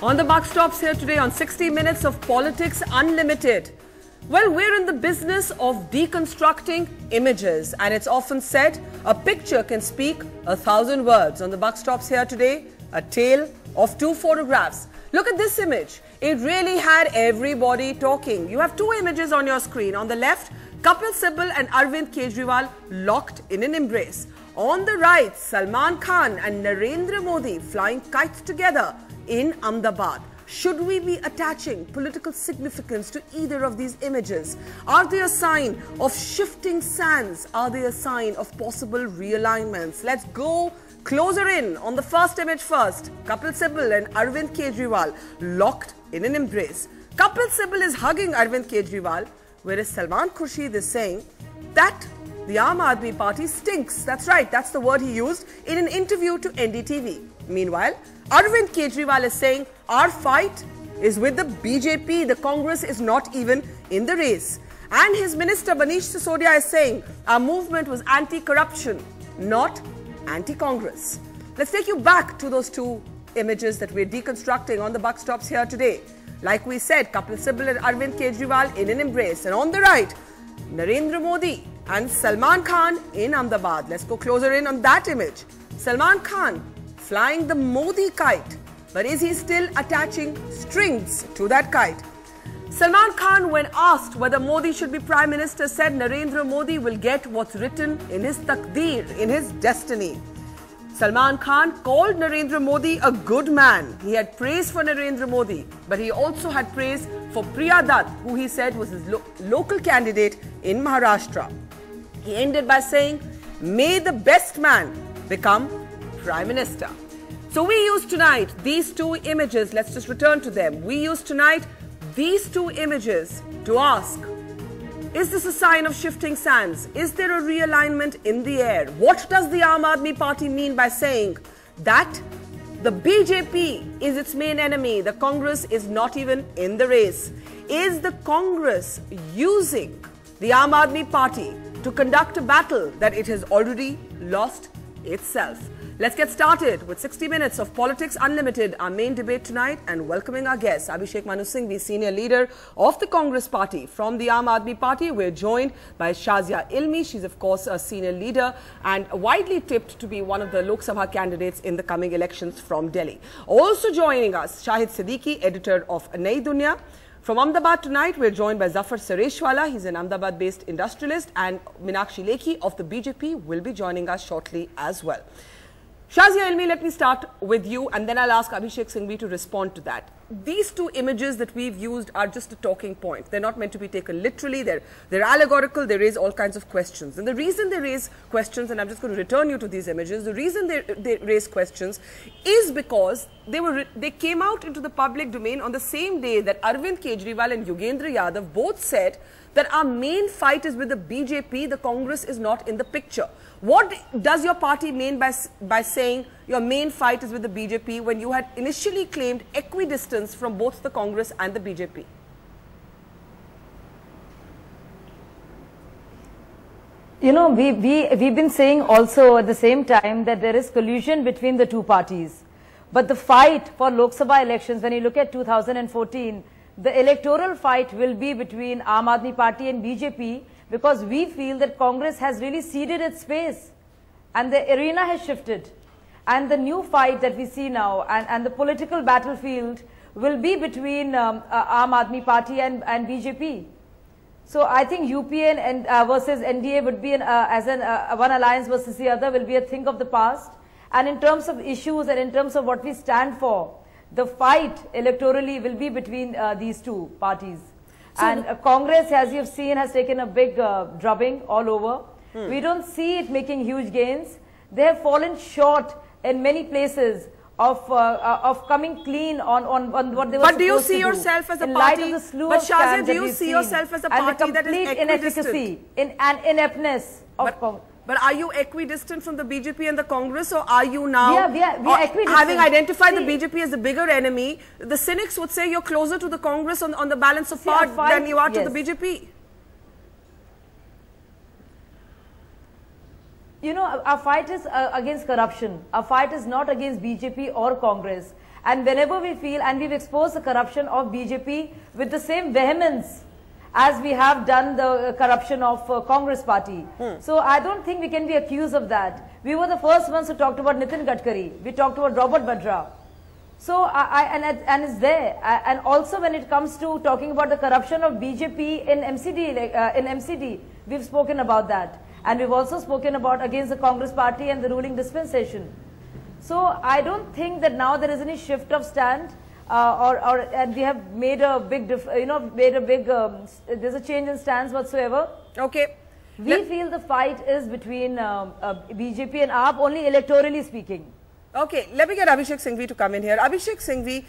On the buck stops here today on 60 Minutes of Politics Unlimited. Well, we're in the business of deconstructing images, and it's often said a picture can speak 1,000 words. On the buck stops here today, a tale of two photographs. Look at this image. It really had everybody talking. You have two images on your screen. On the left, Kapil, Sibal and Arvind Kejriwal locked in an embrace. On the right, Salman Khan and Narendra Modi flying kites together in Ahmedabad. Should we be attaching political significance to either of these images? Are they a sign of shifting sands? Are they a sign of possible realignments? Let's go closer in on the first image first. Kapil Sibal and Arvind Kejriwal locked in an embrace. Kapil Sibal is hugging Arvind Kejriwal, whereas Salman Khurshid is saying that the Aam Aadmi Party stinks. That's right, that's the word he used in an interview to NDTV. Meanwhile, Arvind Kejriwal is saying our fight is with the BJP. The Congress is not even in the race. And his minister Manish Sisodia is saying our movement was anti-corruption, not anti-Congress. Let's take you back to those two images that we're deconstructing on the buck stops here today. Like we said, Kapil Sibal and Arvind Kejriwal in an embrace. And on the right, Narendra Modi and Salman Khan in Ahmedabad. Let's go closer in on that image. Salman Khan flying the Modi kite. But is he still attaching strings to that kite? Salman Khan, when asked whether Modi should be Prime Minister, said Narendra Modi will get what's written in his taqdeer, in his destiny. Salman Khan called Narendra Modi a good man. He had praise for Narendra Modi, but he also had praise for Priya Dutt, who he said was his local candidate in Maharashtra. He ended by saying, may the best man become Prime Minister. So we used tonight these two images. Let's just return to them. We used tonight these two images to ask, is this a sign of shifting sands? Is there a realignment in the air? What does the Aam Aadmi Party mean by saying that the BJP is its main enemy? The Congress is not even in the race. Is the Congress using the Aam Aadmi Party to conduct a battle that it has already lost itself? Let's get started with 60 Minutes of Politics Unlimited, our main debate tonight, and welcoming our guest, Abhishek Manu Singhvi, senior leader of the Congress Party. From the Aam Aadmi Party, we're joined by Shazia Ilmi. She's, of course, a senior leader and widely tipped to be one of the Lok Sabha candidates in the coming elections from Delhi. Also joining us, Shahid Siddiqui, editor of Nai Dunya. From Ahmedabad tonight, we're joined by Zafar Sareshwala. He's an Ahmedabad-based industrialist, and Meenakshi Lekhi of the BJP will be joining us shortly as well. Shazia Ilmi, let me start with you, and then I'll ask Abhishek Singhvi to respond to that. These two images that we've used are just a talking point. They're not meant to be taken literally. They're allegorical. They raise all kinds of questions. And the reason they raise questions, and I'm just going to return you to these images, the reason they raise questions is because they came out into the public domain on the same day that Arvind Kejriwal and Yogendra Yadav both said that our main fight is with the BJP, the Congress is not in the picture. What does your party mean by saying your main fight is with the BJP when you had initially claimed equidistance from both the Congress and the BJP? You know, we've been saying also at the same time that there is collusion between the two parties. But the fight for Lok Sabha elections, when you look at 2014, the electoral fight will be between Aam Aadmi Party and BJP, because we feel that Congress has really ceded its space and the arena has shifted. And the new fight that we see now and the political battlefield will be between Aam Aadmi Party and BJP. So I think UPA versus NDA would be one alliance versus the other will be a thing of the past. And in terms of issues and in terms of what we stand for, the fight electorally will be between these two parties. So and Congress, as you've seen, has taken a big drubbing all over. We don't see it making huge gains. They have fallen short in many places of coming clean on what they were supposed to do. But do you see yourself as a party? But Shazia, do you see yourself as a party that is inefficacy and ineptness of But are you equidistant from the BJP and the Congress, or are you now, we are equidistant. Having identified the BJP as the bigger enemy, the cynics would say you're closer to the Congress on the balance of power than you are to the BJP? You know, our fight is against corruption. Our fight is not against BJP or Congress. And whenever we feel, and we've exposed the corruption of BJP with the same vehemence as we have done the corruption of Congress party. So I don't think we can be accused of that. We were the first ones who talked about Nitin Gadkari. We talked about Robert Vadra. So, and it's there. And also when it comes to talking about the corruption of BJP in MCD, we've spoken about that. And we've also spoken about against the Congress party and the ruling dispensation. So, I don't think that now there is any shift of stand and we have made a big, there's a change in stance whatsoever. Okay. We feel the fight is between BJP and AAP only electorally speaking. Okay, let me get Abhishek Singhvi to come in here. Abhishek Singhvi,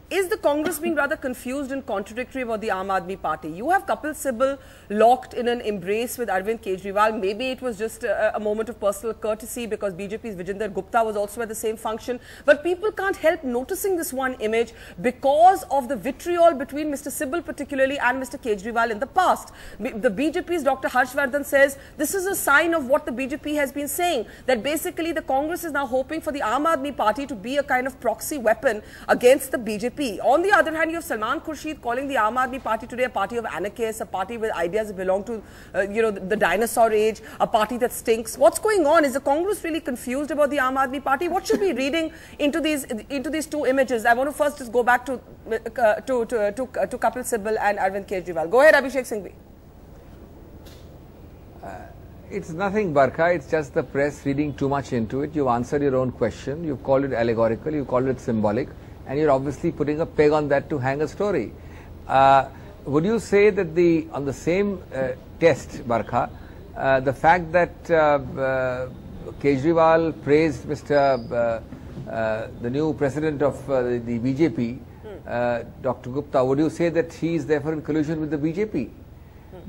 is the Congress being rather confused and contradictory about the Aam Aadmi Party? You have Kapil Sibal locked in an embrace with Arvind Kejriwal. Maybe it was just a moment of personal courtesy because BJP's Vijender Gupta was also at the same function. But people can't help noticing this one image because of the vitriol between Mr. Sibal particularly and Mr. Kejriwal in the past. The BJP's Dr. Harshvardhan says this is a sign of what the BJP has been saying, that basically the Congress is now hoping for the Aam Aadmi Party to be a kind of proxy weapon against the BJP. On the other hand, you have Salman Khurshid calling the Aam Aadmi Party today a party of anarchists, a party with ideas that belong to, the dinosaur age, a party that stinks. What's going on? Is the Congress really confused about the Aam Aadmi Party? What should we be reading into these two images? I want to first just go back to Kapil Sibal and Arvind Kejriwal. Go ahead, Abhishek Singhvi. It's nothing, Barkha. It's just the press reading too much into it. You've answered your own question. You've called it allegorical. You've called it symbolic. And you're obviously putting a peg on that to hang a story. Would you say that on the same test, Barkha, the fact that Kejriwal praised the new president of the BJP, Dr. Gupta, would you say that he is therefore in collusion with the BJP?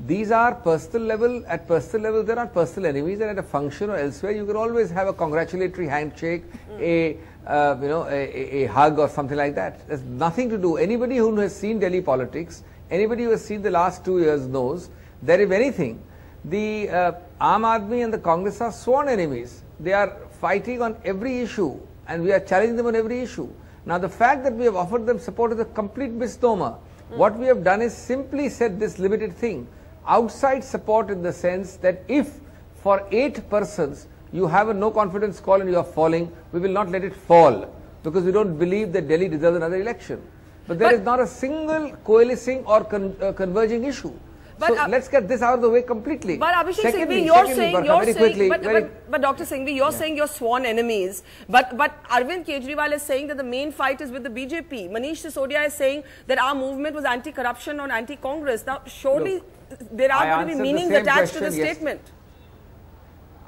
These are personal level. At personal level, there are personal enemies, and at a function or elsewhere, you can always have a congratulatory handshake, a hug or something like that. There's nothing to do. Anybody who has seen Delhi politics, anybody who has seen the last 2 years knows that if anything, the Aam Aadmi and the Congress are sworn enemies. They are fighting on every issue, and we are challenging them on every issue. Now, the fact that we have offered them support is a complete misnomer. What we have done is simply said this limited thing. Outside support in the sense that if for 8 persons you have a no confidence call and you are falling, we will not let it fall because we don't believe that Delhi deserves another election. But there is not a single coalescing or converging issue. So let's get this out of the way completely. But Abhishek Singhvi, but Dr. Singhvi, you're saying you're sworn enemies. But Arvind Kejriwal is saying that the main fight is with the BJP. Manish Sisodia is saying that our movement was anti-corruption or anti-Congress. Now, surely there are going to be meanings attached to this statement.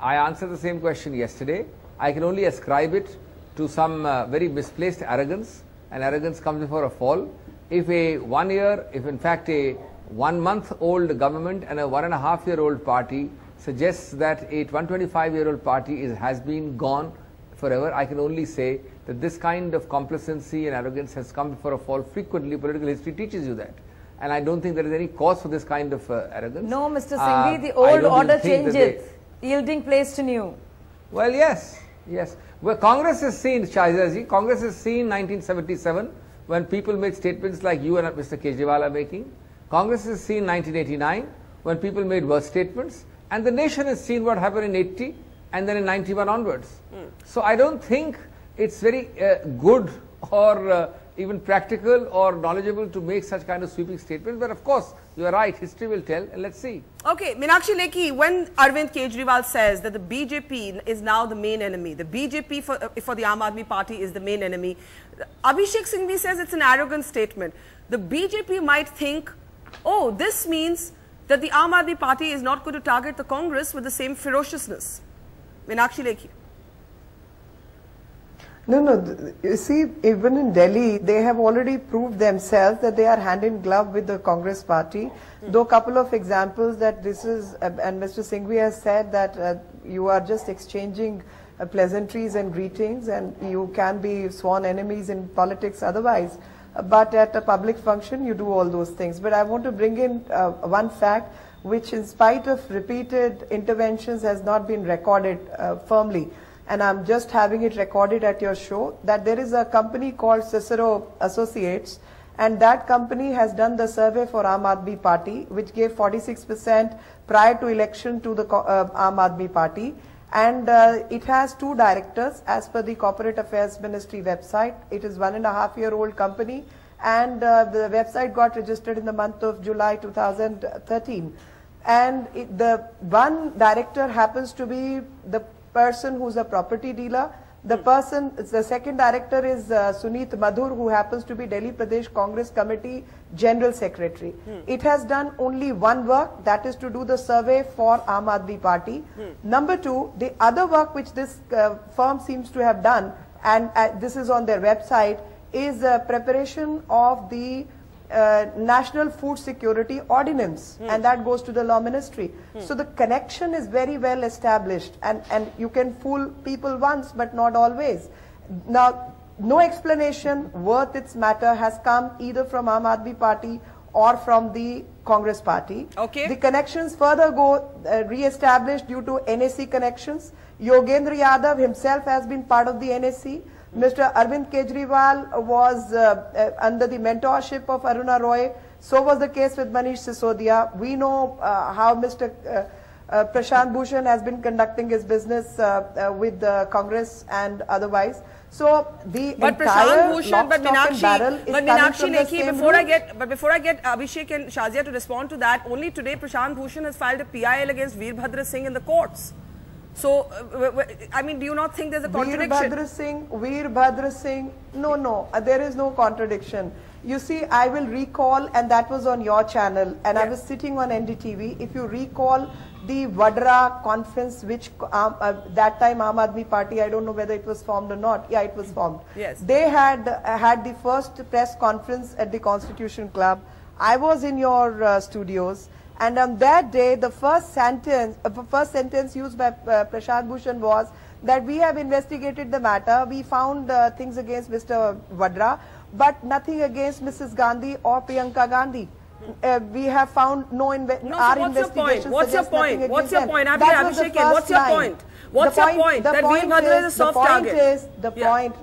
I answered the same question yesterday. I can only ascribe it to some very misplaced arrogance, and arrogance comes before a fall. If a 1 year, if in fact a 1 month old government and a 1.5 year old party suggests that a 125-year-old party has been gone forever, I can only say that this kind of complacency and arrogance has come before a fall frequently. Political history teaches you that. And I don't think there is any cause for this kind of arrogance. No, Mr. Singhvi, the old order changes, yielding place to new. Well, yes. Well, Congress has seen, Shahjaji, Congress has seen 1977 when people made statements like you and Mr. Kejriwal are making. Congress has seen 1989 when people made worse statements, and the nation has seen what happened in 80 and then in 91 onwards. So I don't think it's very good or even practical or knowledgeable to make such kind of sweeping statements. But of course, you are right, history will tell, and let's see. Okay, Meenakshi Lekhi, when Arvind Kejriwal says that the BJP is now the main enemy, the BJP for the Aam Aadmi Party is the main enemy, Abhishek Singhvi says it's an arrogant statement. The BJP might think, oh, this means that the Aam Aadmi Party is not going to target the Congress with the same ferociousness. Meenakshi Lekhi. No, you see, even in Delhi, they have already proved themselves that they are hand in glove with the Congress party. Though a couple of examples that this is, and Mr. Singhvi has said that you are just exchanging pleasantries and greetings, and you can be sworn enemies in politics otherwise. But at a public function, you do all those things. But I want to bring in one fact which, in spite of repeated interventions, has not been recorded firmly. and I'm just having it recorded at your show, that there is a company called Cicero Associates, and that company has done the survey for Aam Aadmi Party, which gave 46% prior to election to the Aam Aadmi Party. And it has 2 directors as per the Corporate Affairs Ministry website. It is 1.5-year-old company, and the website got registered in the month of July 2013. And the one director happens to be the person who's a property dealer. The second director is Suneet Madhur, who happens to be Delhi Pradesh Congress Committee General Secretary. It has done only one work, that is to do the survey for Aam Aadmi Party. Number 2, the other work which this firm seems to have done, and this is on their website, is preparation of the National Food Security Ordinance, and that goes to the Law Ministry. So the connection is very well established, and you can fool people once but not always. Now, no explanation worth its matter has come either from Aam Aadmi Party or from the Congress Party. Okay. The connections further go re-established due to NAC connections. Yogendra Yadav himself has been part of the NAC. Mr. Arvind Kejriwal was under the mentorship of Aruna Roy. So was the case with Manish Sisodia. We know how Mr. Prashant Bhushan has been conducting his business with Congress and otherwise. So the entire lock, stock and barrel is coming from the same root. Before I get Abhishek and Shazia to respond to that, only today Prashant Bhushan has filed a PIL against Veerbhadra Singh in the courts. So, I mean, do you not think there's a contradiction? Veerbhadra Singh, no, there is no contradiction. You see, I will recall, and that was on your channel, and I was sitting on NDTV. If you recall the Vadra conference, which that time Aam Aadmi Party, I don't know whether it was formed or not. Yeah, it was formed. Yes. They had the first press conference at the Constitution Club. I was in your studios. And on that day, the first sentence used by Prashant Bhushan was that we have investigated the matter. We found things against Mr. Vadra, but nothing against Mrs. Gandhi or Priyanka Gandhi. We have found no investigation. What's your point? What's your point? Abhishek, what's your point? What's your point? That Veerbhadra is a soft target. The point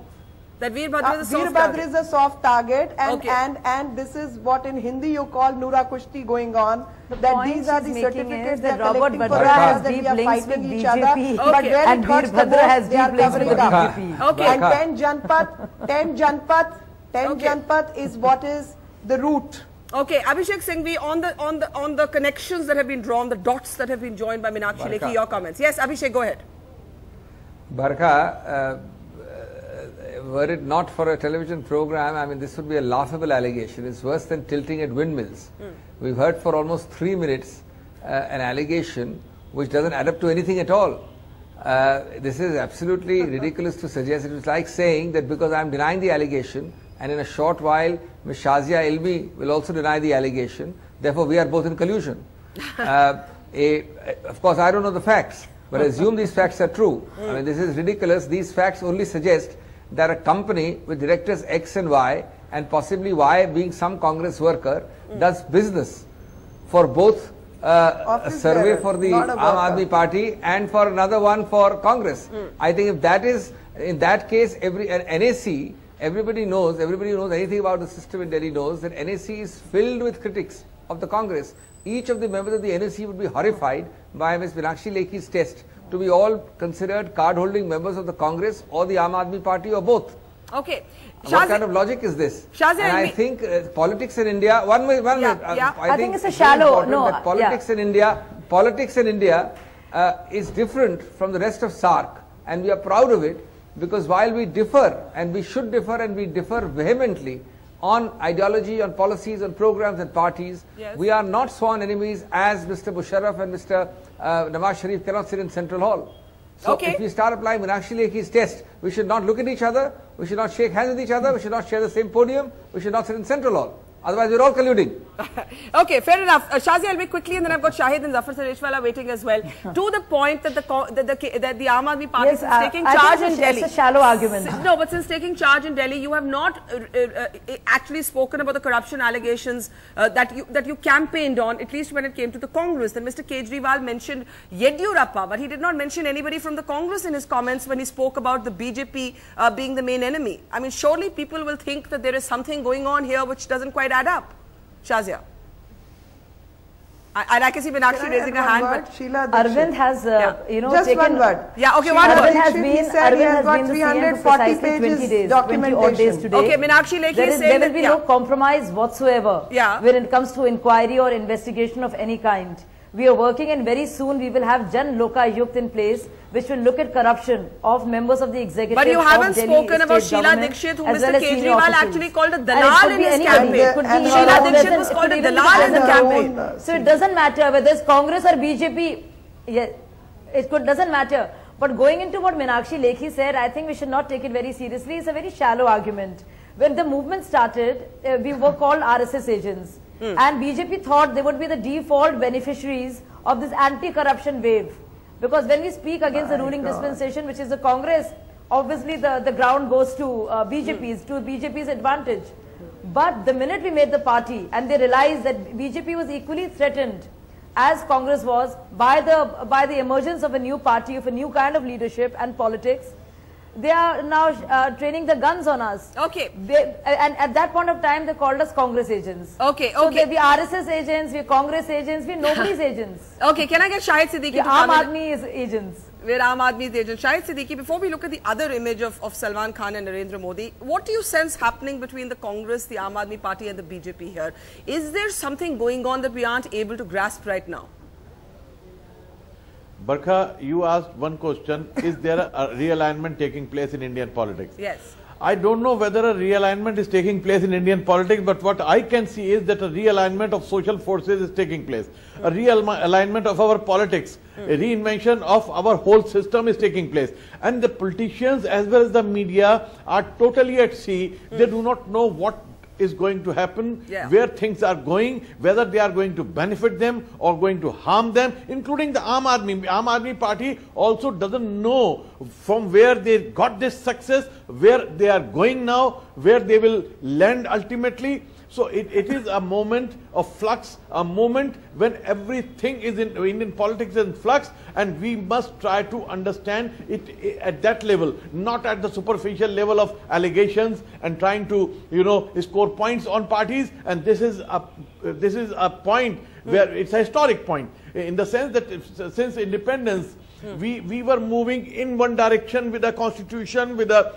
that Veerbhadra is a soft target. Veerbhadra is a soft target, and this is what in Hindi you call Noora Kushti going on. That these are the certificates that Robert collecting Vadra for us, has that deep we are links fighting with each BJP. other. But where And it hurts the Veerbhadra has most, they are deep links covering with up. BJP. And 10 Janpath is what is the root. Okay, Abhishek Singhvi, on the connections that have been drawn, the dots that have been joined by Meenakshi Lekhi, your comments. Yes, Abhishek, go ahead. Barkha, were it not for a television program, I mean, this would be a laughable allegation. It's worse than tilting at windmills. We've heard for almost 3 minutes an allegation which doesn't add up to anything at all. This is absolutely ridiculous to suggest. It was like saying that because I'm denying the allegation, and in a short while, Ms. Shazia Ilmi will also deny the allegation. Therefore, we are both in collusion. Of course, I don't know the facts, but assume these facts are true. I mean, this is ridiculous. These facts only suggest that a company with directors X and Y, and possibly Y being some Congress worker, does business for both a survey for the Aam Aadmi Party and for another one for Congress. I think if that is, in that case, NAC, everybody knows anything about the system in Delhi knows that NAC is filled with critics of the Congress. Each of the members of the NAC would be horrified by Ms. Meenakshi Lekhi's test to be all considered card-holding members of the Congress or the Aam Aadmi Party or both. Okay. What kind of logic is this? And I think politics in India, one minute, I think it's a shallow, politics in India is different from the rest of SAARC, and we are proud of it, because while we differ, and we should differ, and we differ vehemently on ideology, on policies, on programs and parties, we are not sworn enemies, as Mr. Musharraf and Mr. Nawaz Sharif cannot sit in Central Hall. So if we start applying Meenakshi Lekhi's test, we should not look at each other, we should not shake hands with each other, we should not share the same podium, we should not sit in Central Hall. Otherwise, we're all colluding. Okay, fair enough. Shazia, I'll be quickly, and then I've got Shahid and Zafar Sareshwala waiting as well. To the point that the Aam Aadmi Party, since taking charge in Delhi, it's a shallow argument. No, but since taking charge in Delhi, you have not actually spoken about the corruption allegations that you campaigned on, at least when it came to the Congress. Then Mr. Kejriwal mentioned Yediyurappa, but he did not mention anybody from the Congress in his comments when he spoke about the BJP being the main enemy. I mean, surely people will think that there is something going on here which doesn't quite add up. Shazia. I can see Meenakshi raising a hand. But Sheila Arvind has, just taken one word. Yeah, okay, Sheila one word. Arvind has got been the 340 CM for precisely pages 20 days, documentation. 20 odd days today. Okay, Meenakshi Lekhi is saying there will be no compromise whatsoever when it comes to inquiry or investigation of any kind. We are working, and very soon we will have Jan Lokayukt in place, which will look at corruption of members of the executive. But you haven't spoken about Sheila government, Dikshit, who as Mr. well as Kejriwal actually called a And dalal it in could be his anybody. campaign. It could be Sheila Sheila Dikshit was called a dalal in the campaign. So it doesn't matter whether it's Congress or BJP. Yeah, doesn't matter. But going into what Meenakshi Lekhi said, I think we should not take it very seriously. It's a very shallow argument. When the movement started, we were called RSS agents. And BJP thought they would be the default beneficiaries of this anti-corruption wave. Because when we speak against the ruling dispensation, which is the Congress, obviously the ground goes to BJP's advantage. But the minute we made the party and they realized that BJP was equally threatened as Congress was by the emergence of a new party, of a new kind of leadership and politics, they are now training the guns on us. Okay. And at that point of time, they called us Congress agents. Okay, So okay. we're RSS agents, we're Congress agents, we're nobody's agents. Okay, can I get Shahid Siddiqui to Aam come in? Aadmi is agents. We're Aam Aadmi's agent. Shahid Siddiqui, before we look at the other image of Salman Khan and Narendra Modi, what do you sense happening between the Congress, the Aam Aadmi Party and the BJP here? Is there something going on that we aren't able to grasp right now? Barkha, you asked one question, is there a realignment taking place in Indian politics? Yes. I don't know whether a realignment is taking place in Indian politics, but what I can see is that a realignment of social forces is taking place. A realignment of our politics, a reinvention of our whole system is taking place. And the politicians as well as the media are totally at sea. They do not know what is going to happen, where things are going, whether they are going to benefit them or going to harm them, including the Aam Aadmi. Aam Aadmi Party also doesn't know from where they got this success, where they are going now, where they will land ultimately. So it is a moment of flux, a moment when everything is in Indian politics in flux, and we must try to understand it at that level, not at the superficial level of allegations and trying to, score points on parties. And this is a point where it's a historic point, in the sense that since independence, we were moving in one direction with the constitution, with the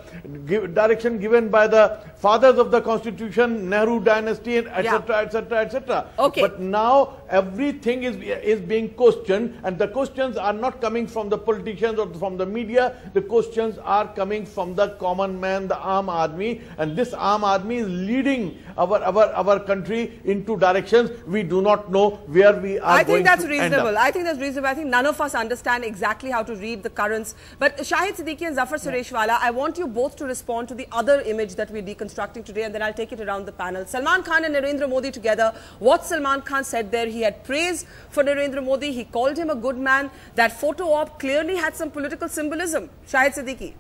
direction given by the fathers of the constitution, Nehru dynasty, and etc., etc., etc. Okay. But now everything is being questioned, and the questions are not coming from the politicians or from the media. The questions are coming from the common man, the Aam Aadmi, and this Aam Aadmi is leading our country into directions we do not know where we are. I think that's reasonable. I think that's reasonable. I think none of us understand exactly how to read the currents. But Shahid Siddiqui and Zafar Sareshwala, I want you both to respond to the other image that we're deconstructing today, and then I'll take it around the panel. Salman Khan and Narendra Modi together. What Salman Khan said there, he had praise for Narendra Modi. He called him a good man. That photo op clearly had some political symbolism. Shahid Siddiqui.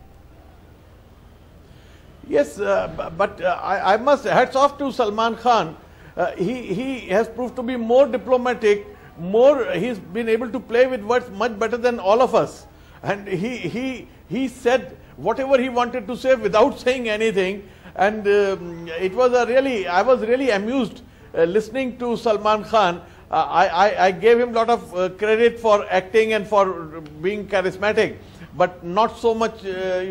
Yes, but I must hats off to Salman Khan. He has proved to be more diplomatic, he's been able to play with words much better than all of us. And he said whatever he wanted to say without saying anything. And it was I was really amused listening to Salman Khan. I gave him a lot of credit for acting and for being charismatic, but not so much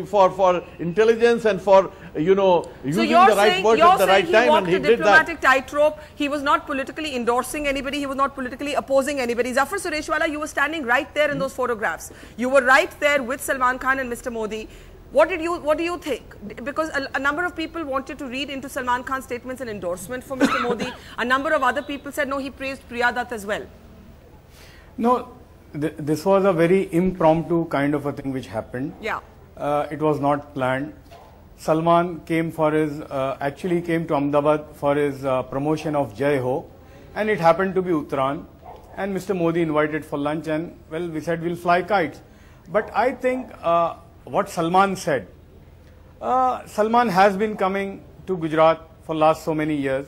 for intelligence and for using the right words at the right time, and he did that. He walked a diplomatic tightrope. He was not politically endorsing anybody. He was not politically opposing anybody. Zafar Sareshwala, you were standing right there in those photographs. You were right there with Salman Khan and Mr. Modi. What do you think? Because a number of people wanted to read into Salman Khan's statements an endorsement for Mr. Modi. A number of other people said no, he praised Priya Dutt as well. No, this was a very impromptu kind of a thing which happened. Yeah. It was not planned. Salman came for his, actually came to Ahmedabad for his promotion of Jai Ho, and it happened to be Uttaran, and Mr. Modi invited for lunch, and well, we said we'll fly kites. But I think what Salman said, Salman has been coming to Gujarat for last so many years.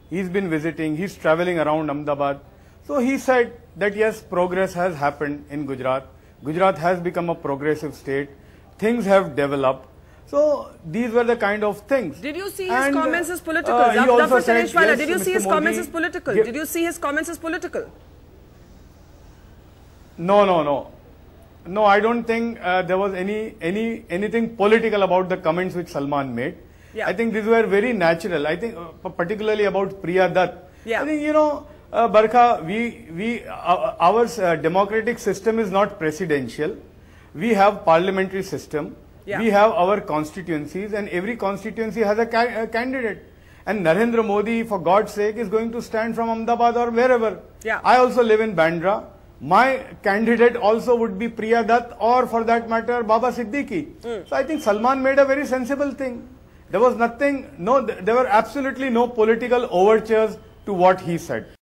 He's been visiting, he's traveling around Ahmedabad. So he said that yes, progress has happened in Gujarat. Gujarat has become a progressive state. Things have developed. So these were the kind of things. Did you see his comments as political? Did you see his comments as political? Did you see his comments as political? No. No, I don't think there was anything political about the comments which Salman made. Yeah. I think these were very natural. I think particularly about Priya Dutt. Yeah. I think, you know, Barkha, our democratic system is not presidential. We have parliamentary system. Yeah. We have our constituencies, and every constituency has a candidate. And Narendra Modi, for God's sake, is going to stand from Ahmedabad or wherever. Yeah. I also live in Bandra. My candidate also would be Priya Dutt, or for that matter, Baba Siddiqui. So I think Salman made a very sensible thing. There was nothing, there were absolutely no political overtures to what he said.